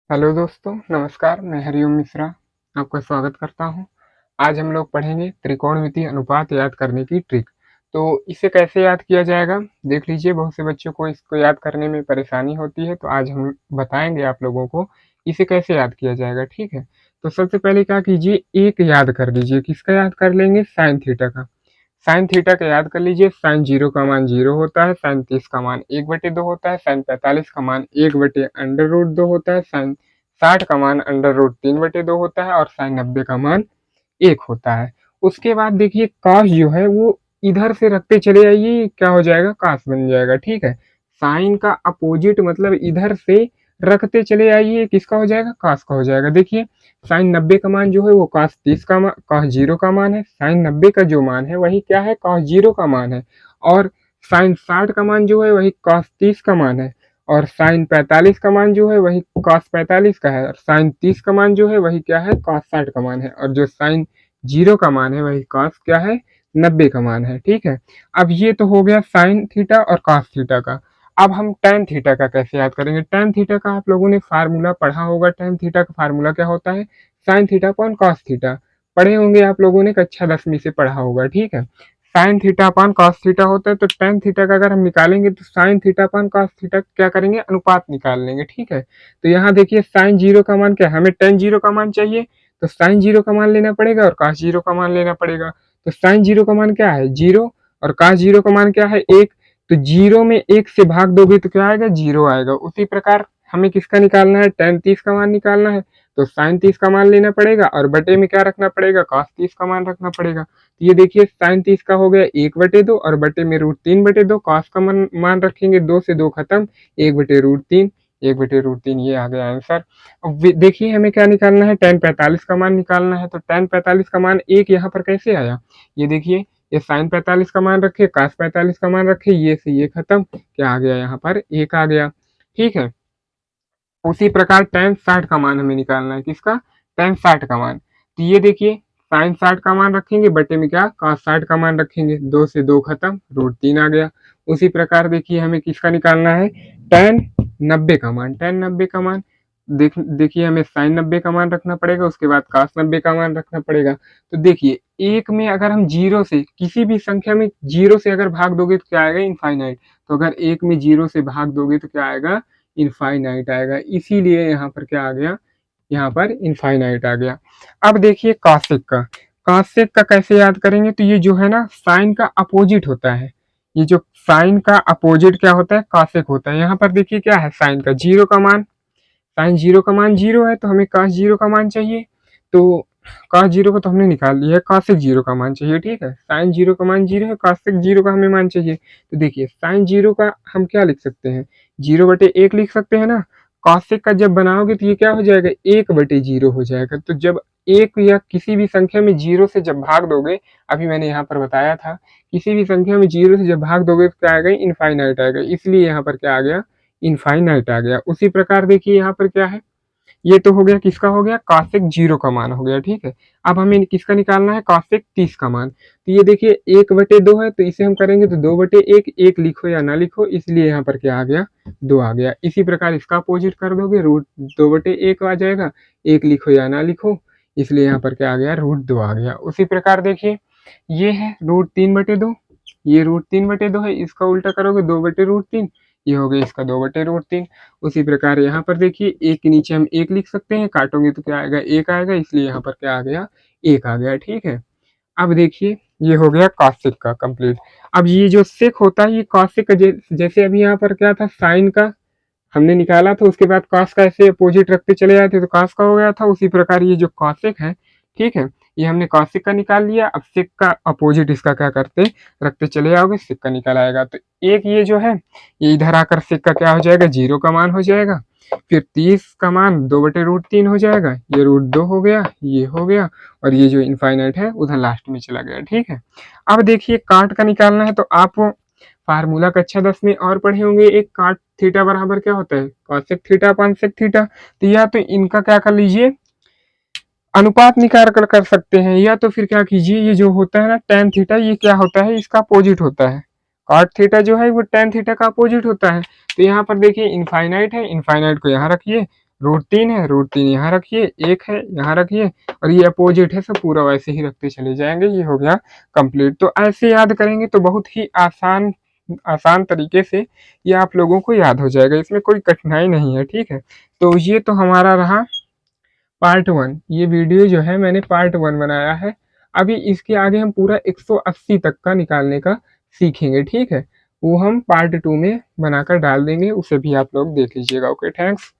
Hello दोस्तों, नमस्कार। मैं हरिओम मिश्रा आपका स्वागत करता हूं। आज हम लोग पढ़ेंगे त्रिकोणमितीय अनुपात याद करने की ट्रिक। तो इसे कैसे याद किया जाएगा देख लीजिए। बहुत से बच्चों को इसको याद करने में परेशानी होती है, तो आज हम बताएंगे आप लोगों को इसे कैसे याद किया जाएगा। ठीक है, तो सबसे पहले क्या कीजिए, एक याद कर लीजिए। किसका याद कर लेंगे? साइन थीटा का। साइन थीटा का याद कर लीजिए। साइन 0 का मान 0 होता है, साइन 30 का मान 1/2 होता है, साइन 45 का मान 1/√2 होता है, साइन 60 का मान √3/2 होता है और साइन 90 का मान 1 होता है। उसके बाद देखिए कॉस जो है वो इधर से रखते चले आइए, क्या हो जाएगा? कॉस बन जाएगा। ठीक है, साइन का अपोजिट मतलब इधर से रखते चले आइए, किसका हो जाएगा? कॉस का हो जाएगा। देखिए साइन 90 का मान जो है वो कॉस 30 का मान, कॉस 0 का मान है। साइन 90 का जो मान है वही क्या है? कॉस 0 का मान है। और साइन 60 का मान जो है वही कॉस 30 का मान है। और साइन 45 का मान जो है वही कॉस 45 का है। और साइन 30 का मान जो है वही क्या है? कॉस 60 का मान है। और जो साइन 0 का मान है वही कॉस क्या है? 90 का मान है। ठीक है, अब ये तो हो गया साइन थीटा और कॉस थीटा का। अब हम tan थीटा का कैसे याद करेंगे? tan थीटा का आप लोगों ने फार्मूला पढ़ा होगा। tan थीटा का फार्मूला क्या होता है? Sine theta upon cos theta. पढ़े होंगे आप लोगों ने, कक्षा 10वीं से पढ़ा होगा। ठीक है, sine theta upon cos theta होता है, तो tan थीटा का अगर हम निकालेंगे तो sine theta upon cos theta क्या करेंगे? अनुपात निकाल लेंगे। ठीक है, तो यहाँ देखिए साइन 0 का मान क्या है? हमें tan 0 का मान चाहिए, तो साइन 0 का मान लेना पड़ेगा और कॉस 0 का मान लेना पड़ेगा। तो साइन 0 का मान क्या है? 0। और कॉस 0 का मान क्या है? 1। तो 0 में 1 से भाग दोगे तो क्या आएगा? 0 आएगा। उसी प्रकार हमें किसका निकालना है? tan 30 का मान निकालना है, तो साइन 30 का मान लेना पड़ेगा और बटे में क्या रखना पड़ेगा? cos 30 का मान रखना पड़ेगा। तो ये देखिए साइन 30 का हो गया 1/2 और बटे में √3/2। cos का मान रखेंगे, 2 से 2 खत्म, 1/√3, 1/√3, ये आ गया आंसर। अब देखिए हमें क्या निकालना है? tan 45 का मान निकालना है। तो tan 45 का मान 1 यहाँ पर कैसे आया? ये देखिए, ये साइन 45 का मान रखे, cos 45 का मान रखे, ये से ये खत्म, क्या आ गया? यहाँ पर 1 आ गया। ठीक है, उसी प्रकार tan 60 का मान हमें निकालना है। किसका? tan 60 का मान। तो ये देखिए साइन 60 का मान रखेंगे, बटे में क्या? cos 60 का मान रखेंगे, 2 से 2 खत्म, √3 आ गया। उसी प्रकार देखिए हमें किसका निकालना है? tan 90 का मान। tan 90 का मान देखिए हमें साइन 90 का मान रखना पड़ेगा, उसके बाद cos 90 का मान रखना पड़ेगा। तो देखिए एक में अगर हम जीरो से, किसी भी संख्या में जीरो से अगर भाग दोगे तो क्या आएगा? इनफाइनाइट। तो अगर एक में जीरो से भाग दोगे तो क्या आएगा? इनफाइनाइट आएगा। इसीलिए यहाँ पर क्या आ गया? यहाँ पर इनफाइनाइट आ गया। अब देखिए कॉसेक का। कॉसेक का कैसे याद करेंगे? तो ये जो है ना साइन का अपोजिट होता है। ये जो साइन का अपोजिट क्या होता है? कॉसेक होता है। यहाँ पर देखिए क्या है? साइन का 0 का मान, साइन 0 का मान 0 है, तो हमें cos 0 का मान चाहिए। तो cos 0 को तो हमने निकाल लिया है, cosec 0 का मान चाहिए। ठीक है, साइन 0 का मान 0 है, cosec 0 का हमें मान चाहिए। तो देखिए साइन 0 का हम क्या लिख सकते हैं? 0/1 लिख सकते हैं ना। cosec का जब बनाओगे तो ये क्या हो जाएगा? 1/0 हो जाएगा। तो जब एक या किसी भी संख्या में 0 से जब भाग दोगे, अभी मैंने यहाँ पर बताया था, किसी भी संख्या में 0 से जब भाग दोगे तो क्या आएगा? इनफाइनाइट आएगा। इसलिए यहाँ पर क्या आ गया? इनफाइनाइट आ गया। उसी प्रकार देखिए यहाँ पर क्या है? ये तो हो गया, किसका हो गया? cosec 0 का मान हो गया। ठीक है, अब हमें किसका निकालना है? cosec 30 का मान। तो ये देखिए 1/2 है, तो इसे हम करेंगे तो 2/1, 1 लिखो या ना लिखो, इसलिए यहाँ पर क्या आ गया? 2 आ गया। इसी प्रकार इसका अपोजिट कर दोगे, √2/1 आ जाएगा, 1 लिखो या ना लिखो, इसलिए यहाँ पर क्या आ गया? √2 आ गया। उसी प्रकार देखिए ये है √3/2, ये √3/2 है, इसका उल्टा करोगे 2/√3, ये हो गया इसका 2/√3। उसी प्रकार यहाँ पर देखिए एक के नीचे हम 1 लिख सकते हैं, काटोगे तो क्या आएगा? 1 आएगा, इसलिए यहाँ पर क्या आ गया? 1 आ गया। ठीक है, अब देखिए ये हो गया कॉसेक का कंप्लीट। अब ये जो सेक होता है, ये कॉसेक का जैसे अभी यहाँ पर क्या था? साइन का हमने निकाला था, उसके बाद कॉस का ऐसे अपोजिट रखते चले जाते तो कॉस का हो गया था। उसी प्रकार ये जो कॉसेक है, ठीक है, ये हमने कॉसेक का निकाल लिया। अब सेक का अपोजिट इसका क्या करते? रखते चले जाओगे, सेक का निकल आएगा। तो एक ये जो है, ये इधर आकर सेक का क्या हो जाएगा? 0 का मान हो जाएगा। फिर 30 का मान 2/√3 हो जाएगा, ये √2 हो गया, ये हो गया, और ये जो इनफाइनाइट है उधर लास्ट में चला गया। ठीक है, अब देखिए काट का निकालना है, तो आप फार्मूला कक्षा 10 में और पढ़े होंगे। एक काट थीटा बराबर क्या होता है? Cosec theta upon sec theta. तो या तो इनका क्या कर लीजिए? अनुपात निकाल कर सकते हैं, या तो फिर क्या कीजिए, ये जो होता है ना tan थीटा, ये क्या होता है? इसका अपोजिट होता है। कॉट थीटा जो है वो tan थीटा का अपोजिट होता है। तो यहाँ पर देखिए इनफाइनाइट है, इनफाइनाइट को यहाँ रखिए, रूट 3 है, रूट 3 यहाँ रखिए, 1 है यहाँ रखिए, और ये अपोजिट है, सब पूरा वैसे ही रखते चले जाएंगे। ये हो गया कंप्लीट। तो ऐसे याद करेंगे तो बहुत ही आसान आसान तरीके से ये आप लोगों को याद हो जाएगा, इसमें कोई कठिनाई नहीं है, ठीक है। तो ये तो हमारा रहा पार्ट 1। ये वीडियो जो है मैंने पार्ट 1 बनाया है। अभी इसके आगे हम पूरा 180 तक का निकालने का सीखेंगे, ठीक है। वो हम पार्ट 2 में बनाकर डाल देंगे, उसे भी आप लोग देख लीजिएगा। Okay, thanks.